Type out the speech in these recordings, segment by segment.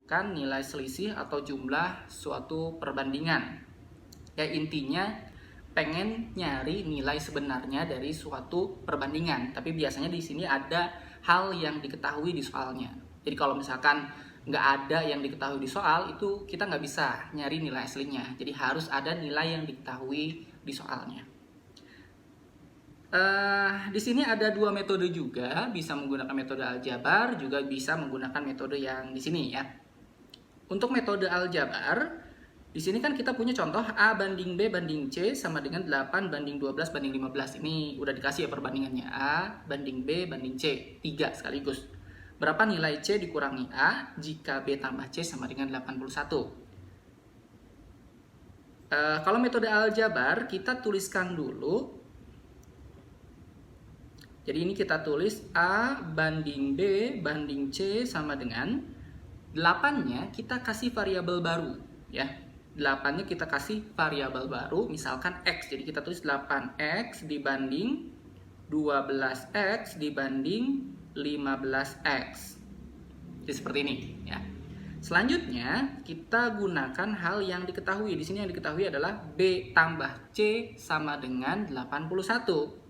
kan nilai selisih atau jumlah suatu perbandingan. Ya intinya pengen nyari nilai sebenarnya dari suatu perbandingan, tapi biasanya di sini ada hal yang diketahui di soalnya. Jadi kalau misalkan nggak ada yang diketahui di soal, itu kita nggak bisa nyari nilai aslinya. Jadi harus ada nilai yang diketahui di soalnya. Di sini ada dua metode juga, bisa menggunakan metode aljabar, juga bisa menggunakan metode yang di sini ya. Untuk metode aljabar, di sini kan kita punya contoh A banding B banding C sama dengan 8 banding 12 banding 15. Ini udah dikasih ya perbandingannya. A banding B banding C, 3 sekaligus. Berapa nilai C dikurangi A jika B tambah C sama dengan 81? Kalau metode aljabar, kita tuliskan dulu. Jadi ini kita tulis A banding B banding C sama dengan 8-nya kita kasih variabel baru ya. 8-nya kita kasih variabel baru, misalkan X. Jadi kita tulis 8X dibanding 12X dibanding 15X. Jadi seperti ini ya. Selanjutnya kita gunakan hal yang diketahui. Di sini yang diketahui adalah B tambah C sama dengan 81.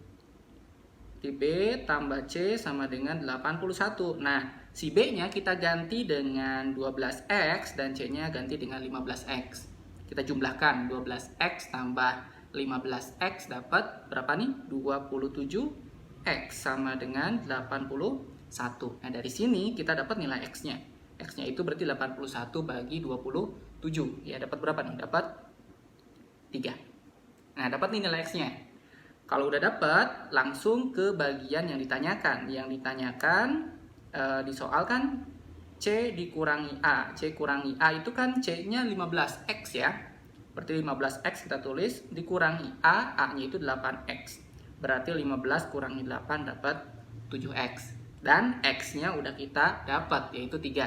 B tambah C sama dengan 81. Nah, si B-nya kita ganti dengan 12X dan C-nya ganti dengan 15X. Kita jumlahkan 12X tambah 15X dapat berapa nih? 27X sama dengan 81. Nah, dari sini kita dapat nilai X-nya. X-nya itu berarti 81 bagi 27. Ya, dapat berapa nih? Dapat 3. Nah, dapat nih nilai X-nya. Kalau udah dapat, langsung ke bagian yang ditanyakan. Yang ditanyakan di soal kan C dikurangi A. C kurangi A itu kan C-nya 15X ya. Berarti 15X kita tulis, dikurangi A, A-nya itu 8X. Berarti 15 kurangi 8 dapat 7X. Dan X-nya udah kita dapat, yaitu 3.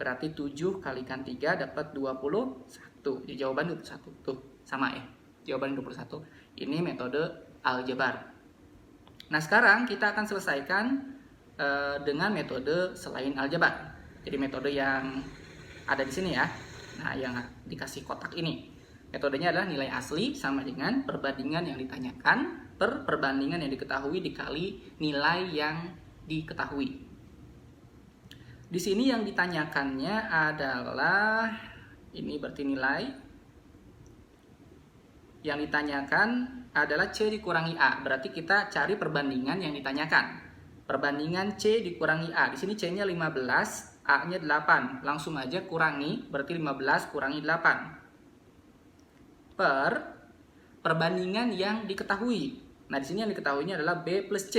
Berarti 7 kalikan 3 dapat 21. Jadi jawaban 21. Tuh, sama ya. Jawaban 21. Ini metode aljabar. Nah, sekarang kita akan selesaikan dengan metode selain aljabar. Jadi metode yang ada di sini ya. Nah, yang dikasih kotak ini. Metodenya adalah nilai asli sama dengan perbandingan yang ditanyakan per perbandingan yang diketahui dikali nilai yang diketahui. Di sini yang ditanyakannya adalah ini berarti nilai. Yang ditanyakan adalah C dikurangi A. Berarti kita cari perbandingan yang ditanyakan. Perbandingan C dikurangi A. Di sini C-nya 15, A-nya 8. Langsung aja kurangi, berarti 15 kurangi 8. Per perbandingan yang diketahui. Nah, di sini yang diketahuinya adalah B plus C.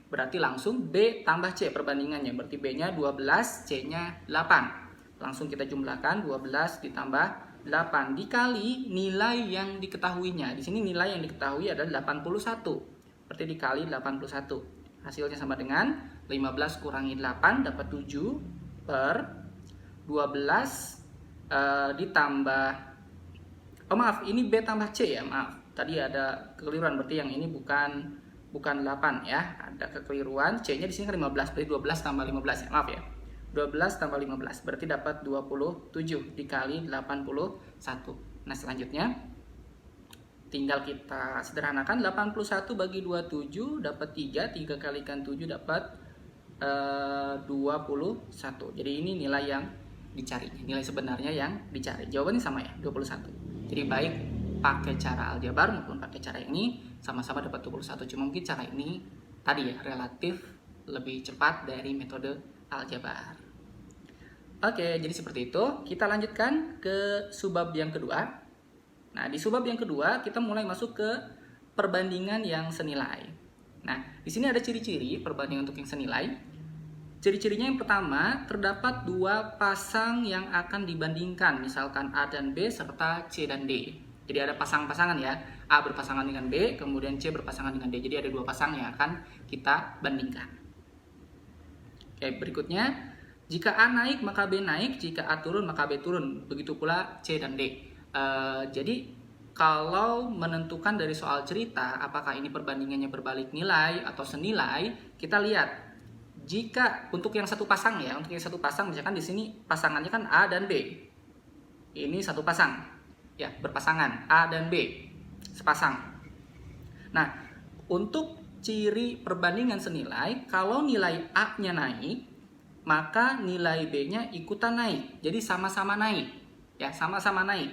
Berarti langsung B tambah C perbandingannya. Berarti B-nya 12, C-nya 8. Langsung kita jumlahkan 12 ditambah 8 dikali nilai yang diketahuinya. Di sini nilai yang diketahui adalah 81. Berarti dikali 81. Hasilnya sama dengan 15 kurangi 8 dapat 7 per 12 ditambah ini B tambah C ya, maaf. Tadi ada kekeliruan, berarti yang ini bukan 8 ya. Ada kekeliruan. C-nya di sini kan 15, berarti 12 tambah 15 ya. Maaf ya. 12 tambah 15 berarti dapat 27 dikali 81. Nah, selanjutnya tinggal kita sederhanakan. 81 bagi 27 dapat 3. 3 kalikan 7 dapat 21. Jadi ini nilai yang dicari, nilai sebenarnya yang dicari. Jawabannya sama ya, 21. Jadi baik pakai cara aljabar maupun pakai cara ini sama-sama dapat 21. Cuma mungkin cara ini tadi ya relatif lebih cepat dari metode aljabar. Oke, jadi seperti itu. Kita lanjutkan ke subbab yang kedua. Nah, di subbab yang kedua kita mulai masuk ke perbandingan yang senilai. Nah, di sini ada ciri-ciri perbandingan untuk yang senilai. Ciri-cirinya yang pertama, terdapat dua pasang yang akan dibandingkan, misalkan A dan B serta C dan D. Jadi ada pasang-pasangan ya, A berpasangan dengan B, kemudian C berpasangan dengan D. Jadi ada dua pasang yang akan kita bandingkan. Oke, berikutnya, jika A naik maka B naik, jika A turun maka B turun. Begitu pula C dan D. Jadi kalau menentukan dari soal cerita apakah ini perbandingannya berbalik nilai atau senilai, kita lihat Jika untuk yang satu pasang ya, untuk yang satu pasang misalkan di sini pasangannya kan A dan B. Ini satu pasang. Ya, berpasangan A dan B. Sepasang. Nah, untuk ciri perbandingan senilai, kalau nilai A-nya naik, maka nilai B-nya ikutan naik. Jadi sama-sama naik. Ya, sama-sama naik.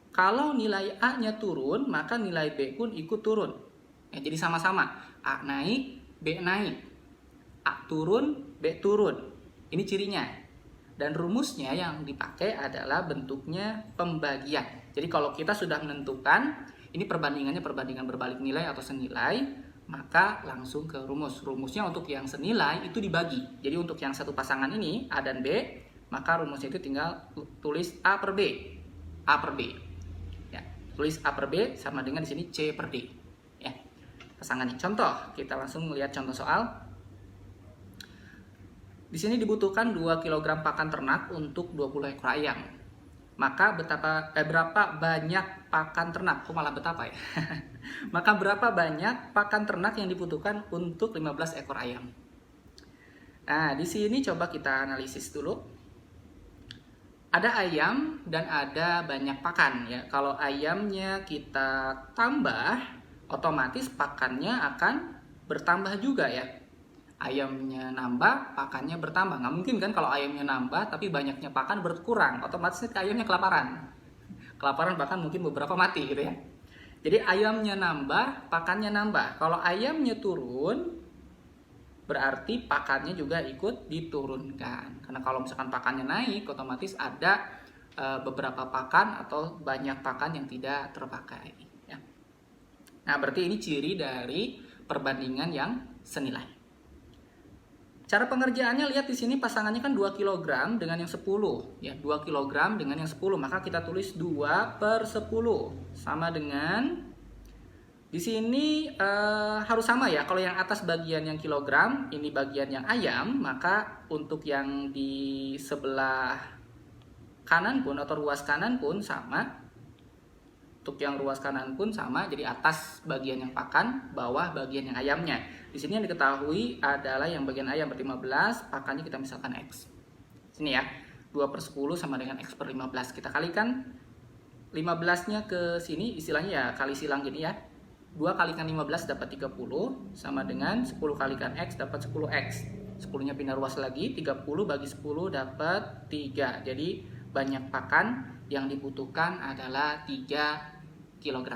Kalau nilai A-nya turun, maka nilai B pun ikut turun. Ya, jadi sama-sama. A naik, B naik. A turun, B turun. Ini cirinya. Dan rumusnya yang dipakai adalah bentuknya pembagian. Jadi kalau kita sudah menentukan, ini perbandingannya perbandingan berbalik nilai atau senilai, maka langsung ke rumus. Rumusnya untuk yang senilai itu dibagi. Jadi untuk yang satu pasangan ini, A dan B, maka rumusnya itu tinggal tulis A per B. A per B. Ya, tulis A per B sama dengan di sini C per D. Ya, pasangannya. Contoh, kita langsung melihat contoh soal. Di sini dibutuhkan 2 kg pakan ternak untuk 20 ekor ayam. Maka berapa banyak pakan ternak? Kok malah betapa ya? Maka berapa banyak pakan ternak yang dibutuhkan untuk 15 ekor ayam? Nah, di sini coba kita analisis dulu. Ada ayam dan ada banyak pakan ya. Kalau ayamnya kita tambah, otomatis pakannya akan bertambah juga ya. Ayamnya nambah, pakannya bertambah. Nggak mungkin kan kalau ayamnya nambah tapi banyaknya pakan berkurang, otomatis ayamnya kelaparan. Kelaparan bahkan mungkin beberapa mati gitu ya. Jadi ayamnya nambah, pakannya nambah. Kalau ayamnya turun, berarti pakannya juga ikut diturunkan. Karena kalau misalkan pakannya naik, otomatis ada beberapa pakan atau banyak pakan yang tidak terpakai. Ya. Nah, berarti ini ciri dari perbandingan yang senilai. Cara pengerjaannya lihat di sini pasangannya kan 2 kg dengan yang 10 ya, 2 kg dengan yang 10, maka kita tulis 2 per 10 sama dengan di sini harus sama ya. Kalau yang atas bagian yang kilogram, ini bagian yang ayam, maka untuk yang di sebelah kanan pun atau ruas kanan pun sama. Untuk yang ruas kanan pun sama, jadi atas bagian yang pakan, bawah bagian yang ayamnya. Di sini yang diketahui adalah yang bagian ayam per 15, pakannya kita misalkan X. Sini ya, 2 per 10 sama dengan X per 15. Kita kalikan 15-nya ke sini, istilahnya ya kali silang gini ya. 2 kalikan 15 dapat 30, sama dengan 10 kalikan X dapat 10X. 10-nya pindah ruas lagi, 30 bagi 10 dapat 3. Jadi banyak pakan yang dibutuhkan adalah 3 kg.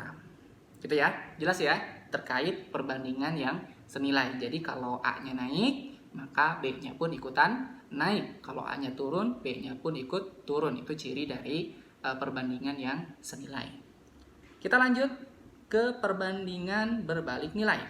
Gitu ya, jelas ya, terkait perbandingan yang senilai. Jadi kalau A-nya naik, maka B-nya pun ikutan naik. Kalau A-nya turun, B-nya pun ikut turun. Itu ciri dari perbandingan yang senilai. Kita lanjut ke perbandingan berbalik nilai.